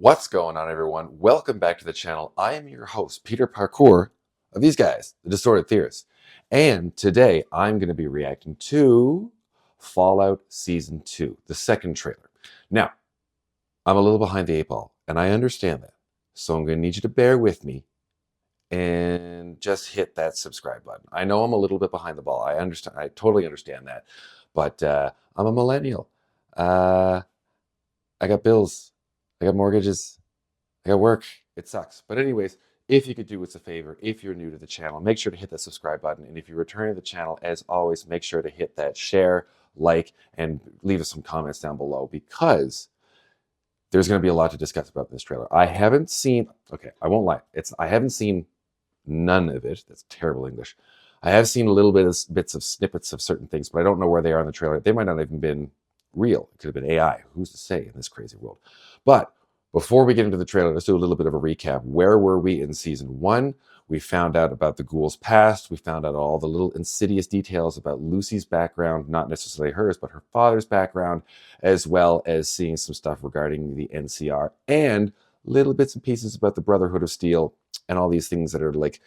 What's going on, everyone? Welcome back to the channel. I am your host, Peter Parkour, of these guys, the Distorted Theorists. And today I'm going to be reacting to Fallout Season 2, the second trailer. Now, I'm a little behind the eight ball, and I understand that. So I'm going to need you to bear with me and just hit that subscribe button. I know I'm a little bit behind the ball. I understand. I totally understand that. But I'm a millennial. I got bills. I got mortgages, I got work, it sucks. But anyways, if you could do us a favor, if you're new to the channel, make sure to hit that subscribe button. And if you're returning to the channel, as always, make sure to hit that share, like, and leave us some comments down below, because there's going to be a lot to discuss about this trailer. I haven't seen, okay, I won't lie. I haven't seen none of it. That's terrible English. I have seen a little bits of snippets of certain things, but I don't know where they are in the trailer. They might not even been real. It could have been AI. Who's to say in this crazy world? But before we get into the trailer, let's do a little bit of a recap. Where were we in Season 1? We found out about the ghoul's past. We found out all the little insidious details about Lucy's background, not necessarily hers, but her father's background, as well as seeing some stuff regarding the NCR and little bits and pieces about the Brotherhood of Steel and all these things that are like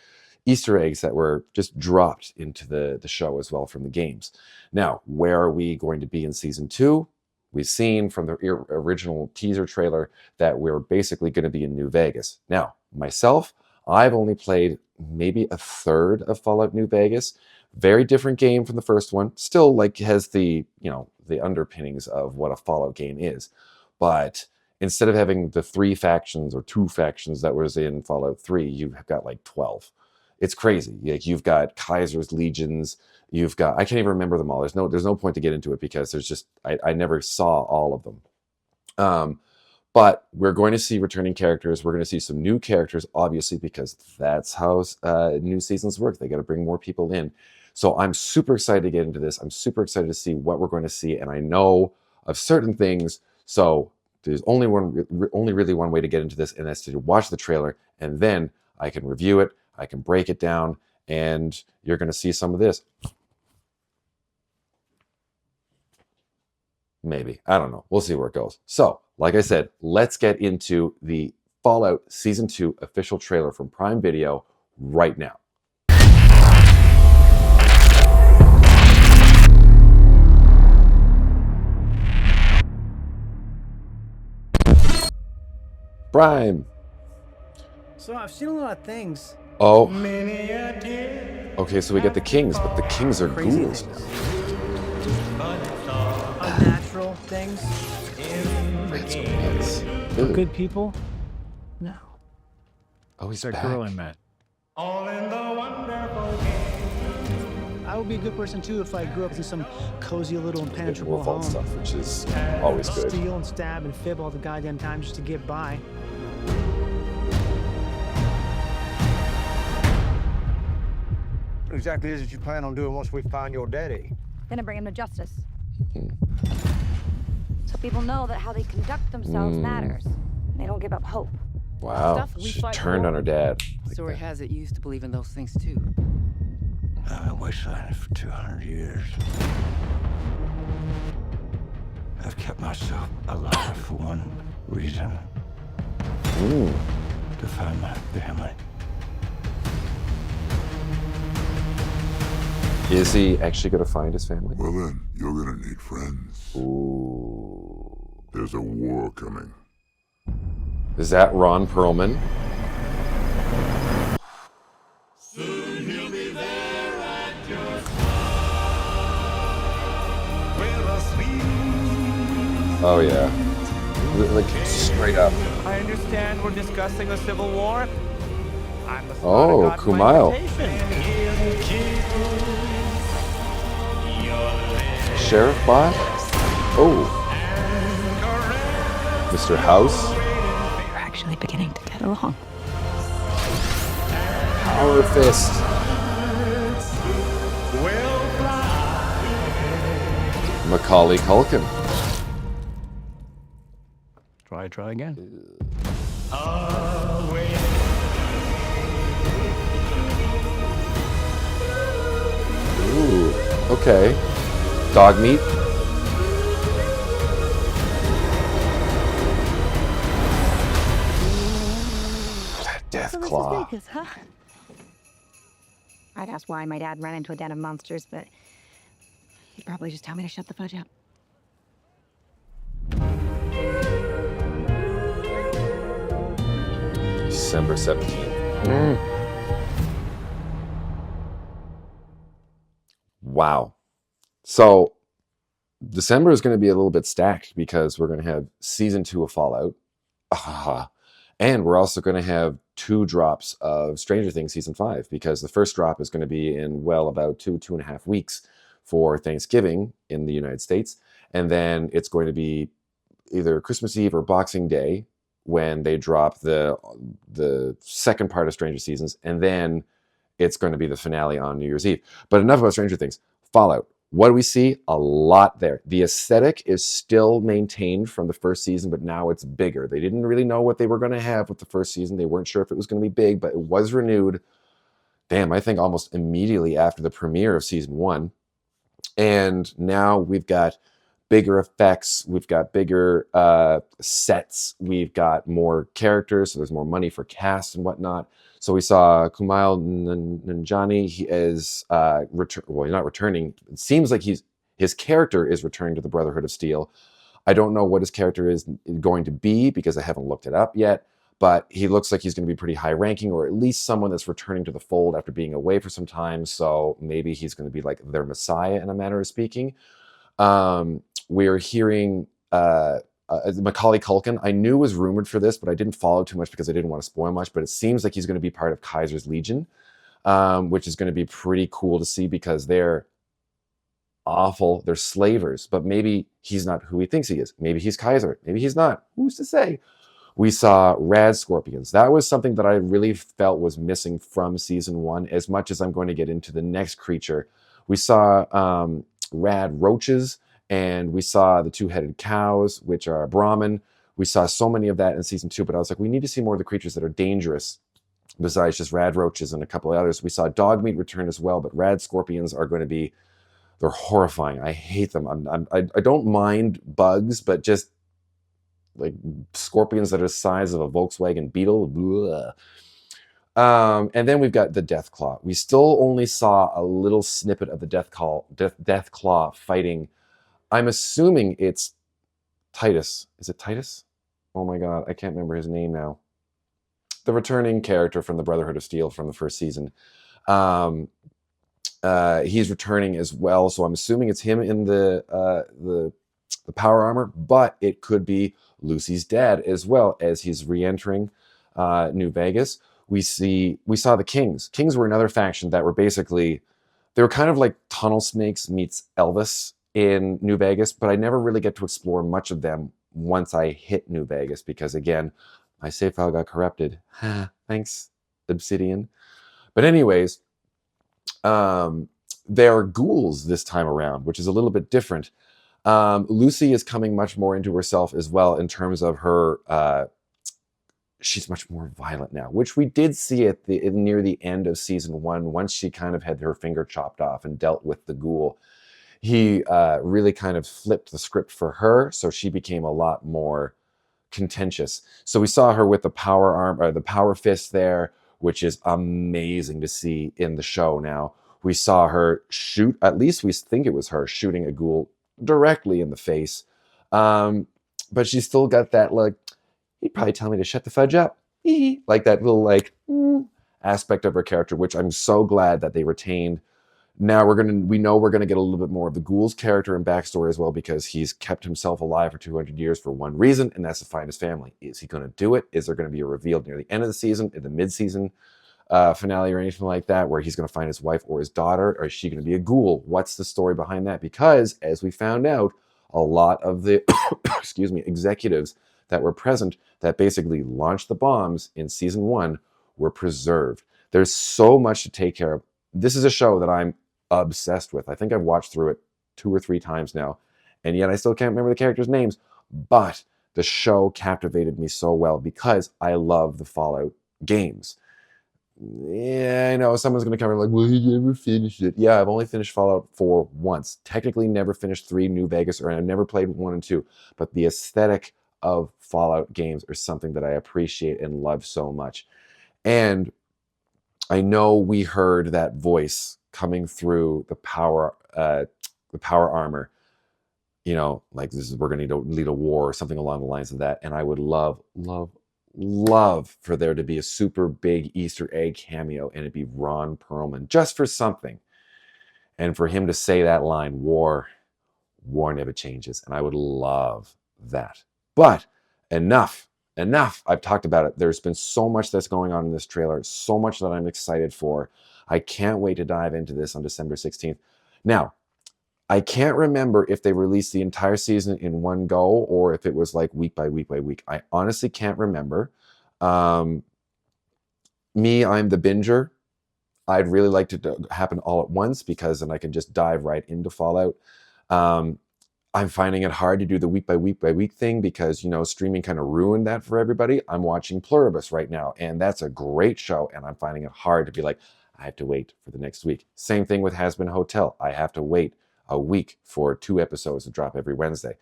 Easter eggs that were just dropped into the show as well from the games. Now, where are we going to be in Season 2? We've seen from the original teaser trailer that we're basically going to be in New Vegas. Now, myself, I've only played maybe a third of Fallout New Vegas. Very different game from the first one. Still like has the, the underpinnings of what a Fallout game is. But instead of having the 3 factions or 2 factions that was in Fallout 3, you've got like 12. It's crazy. Like you've got Kaiser's legions. You've got, I can't even remember them all. There's no point to get into it because there's just, I never saw all of them. But we're going to see returning characters. We're going to see some new characters, obviously, because that's how new seasons work. They got to bring more people in. So I'm super excited to get into this. I'm super excited to see what we're going to see. And I know of certain things. So there's only really one way to get into this, and that's to watch the trailer. And then I can review it. I can break it down, and you're going to see some of this. Maybe. I don't know. We'll see where it goes. So, like I said, let's get into the Fallout Season 2 official trailer from Prime Video right now. Prime. So I've seen a lot of things. Oh. Okay, so we get the kings, but the kings are Crazy ghouls things. now. Unnatural things. That's nuts. For good people? No. Oh, he's That back. girl I met. I would be a good person too if I grew up in some cozy little impenetrable Wolf all home. stuff, which is always good. Steal and stab and fib all the goddamn time just to get by. What exactly is it you plan on doing once we find your daddy? Gonna bring him to justice. So people know that how they conduct themselves matters. And they don't give up hope. Wow, Stuff we she fight turned for. on her dad. Story has it you used to believe in those things too. I've been wastelanding for 200 years. I've kept myself alive for one reason. Ooh. To find my family. Is he actually going to find his family? Well then, you're gonna need friends. Ooh. There's a war coming. Is that Ron Perlman? Soon he'll be there at your Oh yeah. Like straight up. I understand we're discussing the Civil War. I must Oh, not have gotten my Kumail. invitation. Sheriff Bot? Oh. Mr. House? We're actually beginning to get along. Power Fist. Macaulay Culkin. Try again. Ooh, okay. Dog meat. Death Claw. This is Vegas, huh? I'd ask why my dad ran into a den of monsters, but he'd probably just tell me to shut the fudge up. December 17th. Wow. So December is going to be a little bit stacked because we're going to have season 2 of Fallout. And we're also going to have 2 drops of Stranger Things season 5, because the first drop is going to be in, well, about 2.5 weeks for Thanksgiving in the United States. And then it's going to be either Christmas Eve or Boxing Day when they drop the second part of Stranger Seasons. And then it's going to be the finale on New Year's Eve. But enough about Stranger Things. Fallout. What do we see? A lot there. The aesthetic is still maintained from the first season, but now it's bigger. They didn't really know what they were going to have with the first season. They weren't sure if it was going to be big, but it was renewed. Damn, I think almost immediately after the premiere of season 1. And now we've got bigger effects. We've got bigger sets. We've got more characters, so there's more money for cast and whatnot. So we saw Kumail Nanjiani. He is he's not returning. It seems like his character is returning to the Brotherhood of Steel. I don't know what his character is going to be because I haven't looked it up yet. But he looks like he's going to be pretty high ranking, or at least someone that's returning to the fold after being away for some time. So maybe he's going to be like their messiah in a manner of speaking. We're hearing Macaulay Culkin. I knew was rumored for this, but I didn't follow too much because I didn't want to spoil much. But it seems like he's going to be part of Kaiser's Legion, which is going to be pretty cool to see because they're awful. They're slavers, but maybe he's not who he thinks he is. Maybe he's Kaiser. Maybe he's not. Who's to say? We saw rad scorpions. That was something that I really felt was missing from season 1, as much as I'm going to get into the next creature. We saw rad roaches, and we saw the 2-headed cows, which are Brahmin. We saw so many of that in season 2, but I was like, we need to see more of the creatures that are dangerous besides just rad roaches and a couple of others. We saw dogmeat return as well, but rad scorpions are going to be, they're horrifying. I hate them. I don't mind bugs, but just like scorpions that are the size of a Volkswagen Beetle. And then we've got the Death Claw. We still only saw a little snippet of the Death Claw fighting. I'm assuming it's Titus. Is it Titus? Oh my God, I can't remember his name now. The returning character from the Brotherhood of Steel from the first season. He's returning as well, so I'm assuming it's him in the power armor, but it could be Lucy's dad as well, as he's re-entering New Vegas. We saw the Kings. Kings were another faction that were basically, they were kind of like Tunnel Snakes meets Elvis in New Vegas, but I never really get to explore much of them once I hit New Vegas because, again, my save file got corrupted. Thanks, Obsidian. But anyways, there are ghouls this time around, which is a little bit different. Lucy is coming much more into herself as well in terms of her, she's much more violent now, which we did see at near the end of season 1, once she kind of had her finger chopped off and dealt with the ghoul. He really kind of flipped the script for her, so she became a lot more contentious. So we saw her with the power arm, or the power fist there, which is amazing to see in the show now. We saw her shoot, at least we think it was her, shooting a ghoul directly in the face. But she's still got that, like, he'd probably tell me to shut the fudge up. Like that little, like, aspect of her character, which I'm so glad that they retained. Now we know we're gonna get a little bit more of the ghoul's character and backstory as well, because he's kept himself alive for 200 years for one reason, and that's to find his family. Is he gonna do it? Is there gonna be a reveal near the end of the season, in the mid-season finale or anything like that, where he's gonna find his wife or his daughter, or is she gonna be a ghoul? What's the story behind that? Because, as we found out, a lot of the excuse me, executives that were present that basically launched the bombs in season 1 were preserved. There's so much to take care of. This is a show that I'm obsessed with. I think I've watched through it 2 or 3 times now, and yet I still can't remember the characters' names. But the show captivated me so well because I love the Fallout games. Yeah, I know someone's going to come and like, well, you never finished it. Yeah, I've only finished Fallout 4 once. Technically never finished 3 New Vegas, or I've never played 1 and 2. But the aesthetic of Fallout games are something that I appreciate and love so much. And I know we heard that voice coming through the power armor, you know, like this is, we're going to lead a war or something along the lines of that. And I would love for there to be a super big Easter egg cameo, and it'd be Ron Perlman, just for something. And for him to say that line, war never changes. And I would love that. But enough. I've talked about it. There's been so much that's going on in this trailer, so much that I'm excited for. I can't wait to dive into this on December 16th. Now, I can't remember if they released the entire season in one go or if it was like week by week by week. I honestly can't remember. I'm the binger. I'd really like to happen all at once because then I can just dive right into Fallout. I'm finding it hard to do the week by week thing because, you know, streaming kind of ruined that for everybody. I'm watching Pluribus right now, and that's a great show, and I'm finding it hard to be like, I have to wait for the next week. Same thing with Has Been Hotel. I have to wait a week for 2 episodes to drop every Wednesday.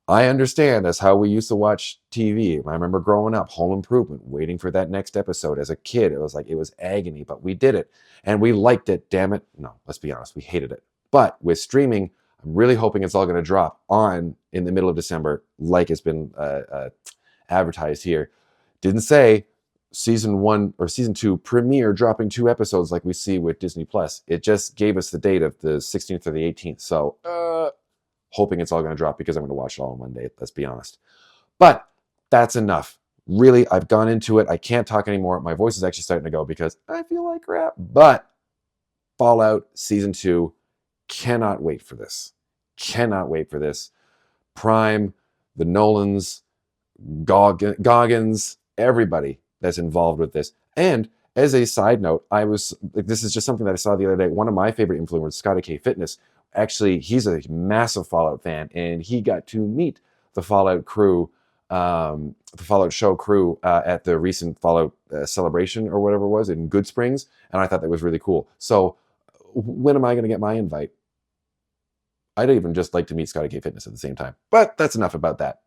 I understand that's how we used to watch TV. I remember growing up, Home Improvement, waiting for that next episode. As a kid, it was agony, but we did it. And we liked it, damn it. No, let's be honest, we hated it. But with streaming, I'm really hoping it's all going to drop on in the middle of December, like it's been advertised here. Didn't say season 1 or season 2 premiere dropping 2 episodes like we see with Disney Plus. It just gave us the date of the 16th or the 18th. So, hoping it's all going to drop because I'm going to watch it all in one day, let's be honest. But that's enough. Really, I've gone into it. I can't talk anymore. My voice is actually starting to go because I feel like crap. But Fallout Season 2, cannot wait for this. Cannot wait for this. Prime, the Nolans, Goggins, everybody that's involved with this. And as a side note, this is just something that I saw the other day. One of my favorite influencers, Scotty K Fitness, actually, he's a massive Fallout fan, and he got to meet the Fallout crew, the Fallout show crew at the recent Fallout celebration or whatever it was in Good Springs, and I thought that was really cool. So when am I going to get my invite? I'd even just like to meet Scotty K Fitness at the same time. But that's enough about that.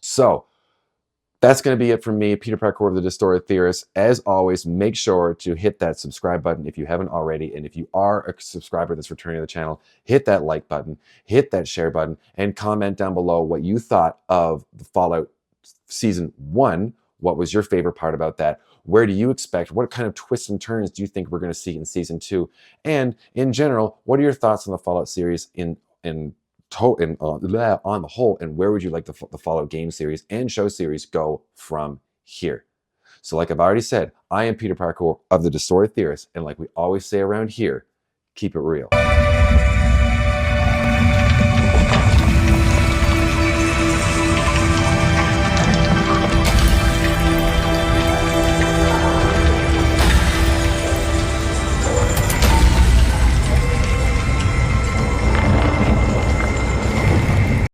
So that's going to be it from me, Peter Parkour of the Distorted Theorists. As always, make sure to hit that subscribe button if you haven't already. And if you are a subscriber that's returning to the channel, hit that like button, hit that share button, and comment down below what you thought of the Fallout Season 1. What was your favorite part about that? Where do you expect? What kind of twists and turns do you think we're going to see in Season 2? And in general, what are your thoughts on the Fallout series on the whole, and where would you like the Fallout game series and show series go from here? So like I've already said, I am Peter Parkour of the Distorted Theorists, and like we always say around here, keep it real.